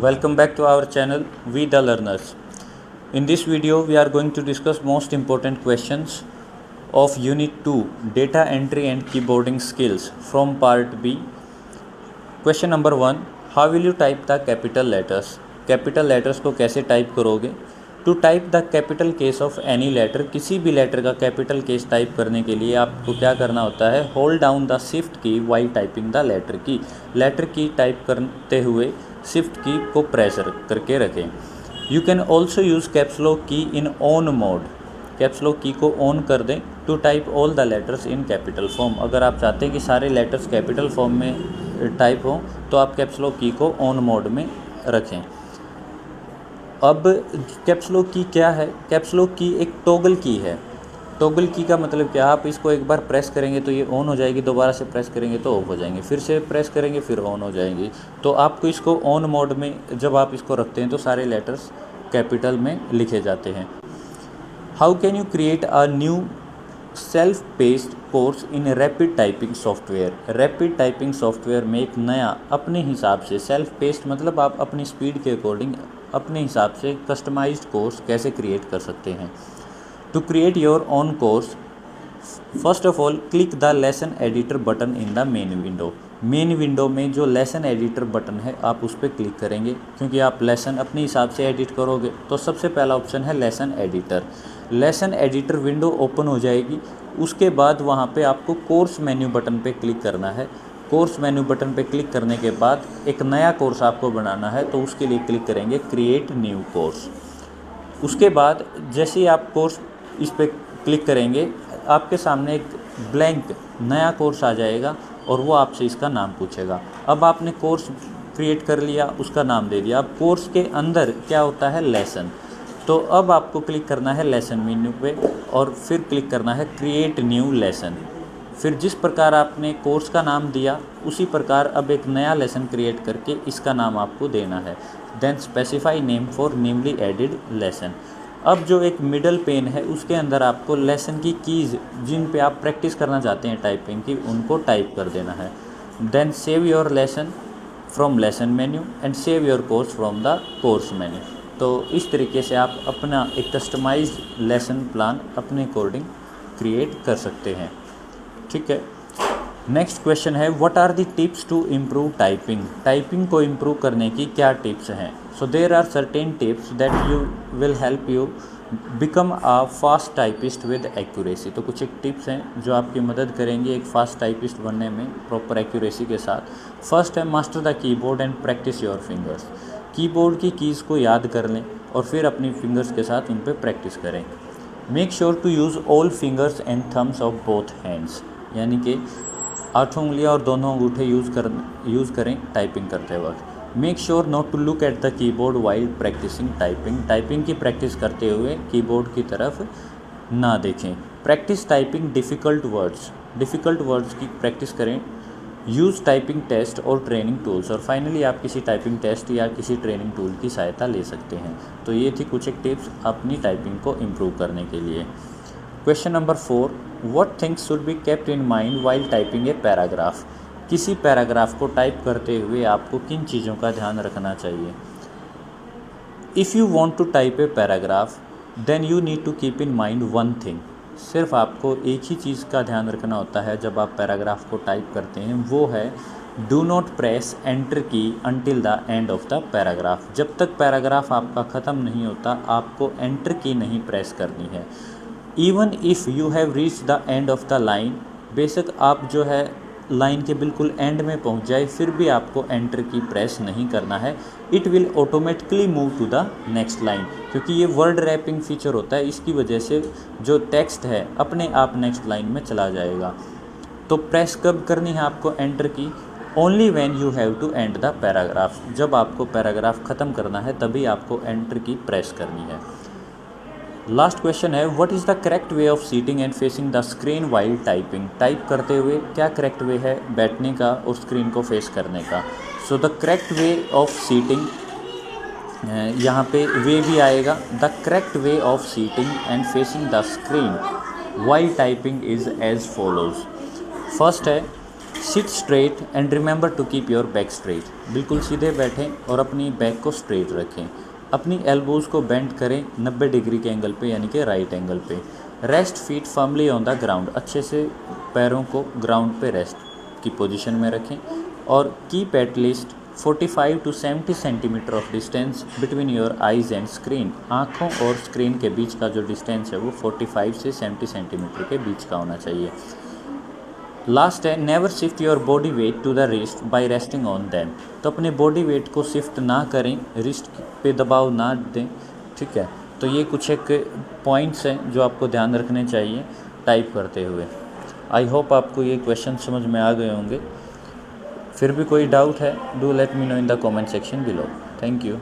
Welcome back to our channel We the Learners. In this video we are going to discuss most important questions of Unit 2 Data Entry and Keyboarding Skills from Part B. Question number 1, how will you type the capital letters? Capital letters को कैसे type करोगे? To type the capital case of any letter, किसी भी letter का capital case type करने के लिए आपको क्या करना होता है? Hold down the shift key while typing the letter key. Letter key type करते हुए शिफ्ट की को प्रेशर करके रखें। You can also use caps lock key in on mode, caps lock key को ऑन कर दें। To type all the letters in capital form, अगर आप चाहते हैं कि सारे लेटर्स कैपिटल फॉर्म में टाइप हों तो आप कैप्स लॉक की को ऑन मोड में रखें। अब कैप्स लॉक की क्या है? कैप्स लॉक की एक टॉगल की है। टॉगल की का मतलब क्या? आप इसको एक बार प्रेस करेंगे तो ये ऑन हो जाएगी, दोबारा से प्रेस करेंगे तो ऑफ हो जाएंगे, फिर से प्रेस करेंगे फिर ऑन हो जाएंगी। तो आपको इसको ऑन मोड में जब आप इसको रखते हैं तो सारे लेटर्स कैपिटल में लिखे जाते हैं। How can you create a new self paced course in rapid typing software? Rapid typing software में एक नया अपने हिसाब से, सेल्फ पेस्ड मतलब आप अपनी स्पीड के अकॉर्डिंग अपने हिसाब से कस्टमाइज्ड कोर्स कैसे क्रिएट कर सकते हैं। To create your own course, first of all click the lesson editor button in the main window. Main window में जो लेसन एडिटर बटन है आप उस पर क्लिक करेंगे, क्योंकि आप लेसन अपने हिसाब से एडिट करोगे। तो सबसे पहला ऑप्शन है lesson editor. Lesson editor window open हो जाएगी। उसके बाद वहाँ पे आपको कोर्स मेन्यू बटन पे क्लिक करना है। कोर्स मेन्यू बटन पे क्लिक करने के बाद एक नया कोर्स आपको बनाना है, तो उसके लिए क्लिक करेंगे क्रिएट न्यू कोर्स। उसके बाद जैसे ही आप कोर्स इस पर क्लिक करेंगे आपके सामने एक ब्लैंक नया कोर्स आ जाएगा और वो आपसे इसका नाम पूछेगा। अब आपने कोर्स क्रिएट कर लिया, उसका नाम दे दिया। अब कोर्स के अंदर क्या होता है? लेसन। तो अब आपको क्लिक करना है लेसन मेन्यू पे और फिर क्लिक करना है क्रिएट न्यू लेसन। फिर जिस प्रकार आपने कोर्स का नाम दिया उसी प्रकार अब एक नया लेसन क्रिएट करके इसका नाम आपको देना है। Then specify name for newly added lesson. अब जो एक मिडल पेन है उसके अंदर आपको लेसन की कीज़ जिन पे आप प्रैक्टिस करना चाहते हैं टाइपिंग की, उनको टाइप कर देना है। Then save your lesson from lesson menu and save your course from the course menu. तो इस तरीके से आप अपना एक कस्टमाइज्ड लेसन प्लान अपने अकॉर्डिंग क्रिएट कर सकते हैं। ठीक है। नेक्स्ट क्वेश्चन है what are the tips to improve typing? Typing को इम्प्रूव करने की क्या टिप्स हैं? So there are certain tips that you will help you become a fast typist with accuracy. तो कुछ एक टिप्स हैं जो आपकी मदद करेंगे एक फास्ट टाइपिस्ट बनने में प्रॉपर एक्यूरेसी के साथ। फर्स्ट है master the keyboard and practice your fingers. Keyboard की कीज़ को याद कर लें और फिर अपनी फिंगर्स के साथ उन पर प्रैक्टिस करें। Make sure to use all fingers and thumbs of both hands, यानी कि 8 उंगलियां और दोनों अंगूठे यूज़ करें टाइपिंग करते वक्त। Make sure not to look at the keyboard while practising typing. Typing की प्रैक्टिस करते हुए कीबोर्ड की तरफ ना देखें। प्रैक्टिस टाइपिंग डिफ़िकल्ट वर्ड्स की प्रैक्टिस करें। यूज़ टाइपिंग टेस्ट और ट्रेनिंग टूल्स। और फाइनली आप किसी टाइपिंग टेस्ट या किसी ट्रेनिंग टूल की सहायता ले सकते हैं। तो ये थी कुछ एक टिप्स अपनी टाइपिंग को इम्प्रूव करने के लिए। Question number 4, what things should be kept in mind while typing a paragraph? किसी पैराग्राफ को टाइप करते हुए आपको किन चीज़ों का ध्यान रखना चाहिए? If you want to type a paragraph then you need to keep in mind one thing. सिर्फ आपको एक ही चीज़ का ध्यान रखना होता है जब आप पैराग्राफ को टाइप करते हैं, वो है डू नॉट प्रेस एंटर की until the end of the paragraph. जब तक पैराग्राफ आपका ख़त्म नहीं होता आपको एंटर की नहीं प्रेस करनी है। Even if you have reach the end of the line, बेशक आप जो है लाइन के बिल्कुल एंड में पहुंच जाए फिर भी आपको एंटर की प्रेस नहीं करना है। It will automatically move to the next line, क्योंकि ये वर्ड रैपिंग फीचर होता है, इसकी वजह से जो टेक्स्ट है अपने आप नेक्स्ट लाइन में चला जाएगा। तो प्रेस कब करनी है आपको enter key? Only when you have to end the paragraph. जब आपको पैराग्राफ ख़त्म करना है तभी आपको एंटर की प्रेस करनी है। लास्ट क्वेश्चन है what is the correct way of sitting and facing the screen while typing? Type करते हुए क्या करेक्ट वे है बैठने का और स्क्रीन को फेस करने का? So the correct way of sitting, यहाँ पे वे भी आएगा। The correct way of sitting and facing the screen while typing is as follows. First है sit straight and remember to keep your back straight, बिल्कुल सीधे बैठें और अपनी बैक को स्ट्रेट रखें। अपनी एल्बोज़ को बेंड करें 90 डिग्री के एंगल पे, यानी कि राइट एंगल पे। Rest feet firmly on the ground, अच्छे से पैरों को ग्राउंड पे रेस्ट की पोजीशन में रखें। और keep at least 45 to 70 centimetre of distance between your eyes and screen, आँखों और स्क्रीन के बीच का जो डिस्टेंस है वो 45 से 70 सेंटीमीटर के बीच का होना चाहिए। लास्ट है, never shift your body weight to the wrist by resting on them, तो अपने बॉडी वेट को शिफ्ट ना करें, रिस्ट पे दबाव ना दें, ठीक है। तो ये कुछ एक पॉइंट्स हैं जो आपको ध्यान रखने चाहिए टाइप करते हुए। आई होप आपको ये क्वेश्चन समझ में आ गए होंगे। फिर भी कोई डाउट है, do let me know in the comment section below. Thank you.